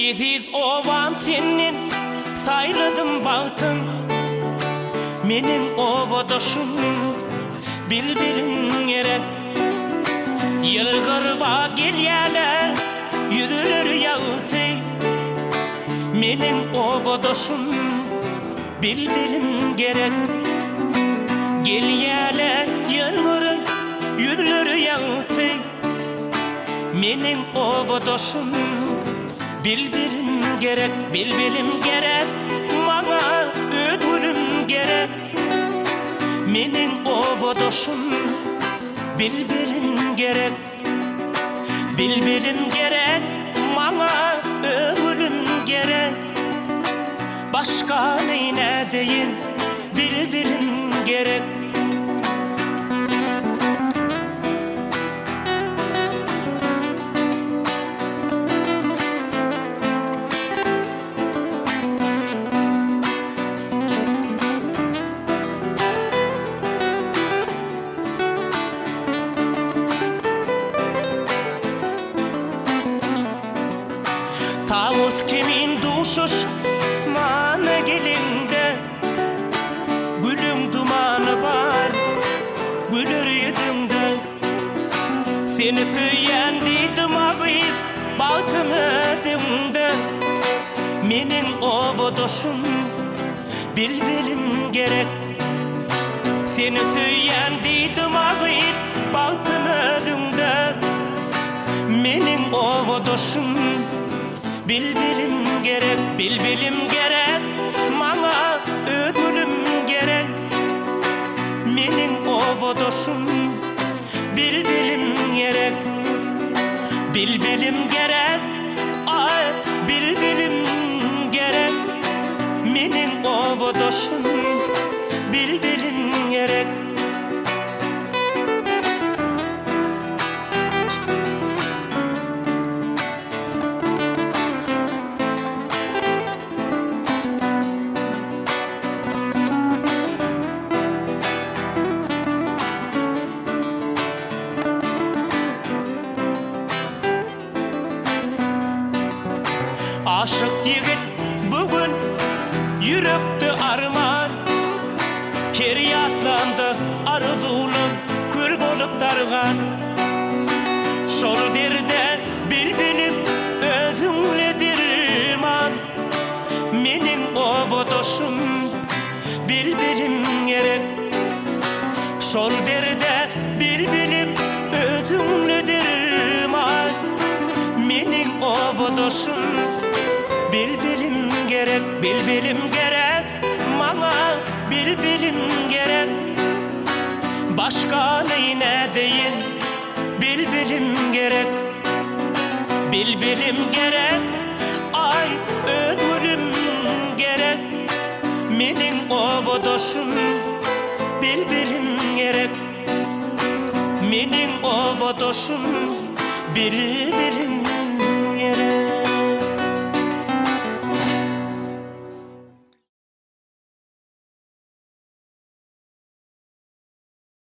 Ediz ovam senin sayladım bağıtın. Menin ovadoşum bilbilin gerek. Yılgırva gelyeler yüdülür yağıtı. Menin ovadoşum bilbilin gerek. Gelyeler yılgırın yüdülür yağıtı. Menin ovadoşum bilbilim gerek, bilbilim gerek. Bana ödülüm gerek. Menin ovadoşum bilbilim gerek. Bilbilim gerek. Bana ödülüm gerek. Başka neyine deyin bilbilim gerek. Tavus kimin duşuş mana gelinde. Gülün dumanı var gülür yüzümde. Seni söyleyen dedim ağır baltını ödümde. Menin ovadoşum bilbilim gerek. Seni söyleyen dedim ağır baltını ödümde. Menin ovadoşum bilbilim gerek, bilbilim gerek. Bana ödülüm gerek. Menin ovadoşum bilbilim gerek. Bilbilim gerek. Ay bilbilim gerek. Menin ovadoşum bilbilim gerek. Aşık yigit bugün yürekte arman. Keriyatlandı arzulum kül bolup dargan. Şol derde bilbilim özünledir man. Menin ovadoşum bilbilim gerek. Şol derde bilbilim özünledir man. Menin ovadoşum bilbilim gerek, bilbilim gerek. Bana bilbilim gerek. Başka neyine deyin bilbilim gerek. Bilbilim gerek. Ay ödülüm gerek. Menin ovadoşum bilbilim gerek. Menin ovadoşum bilbilim gerek.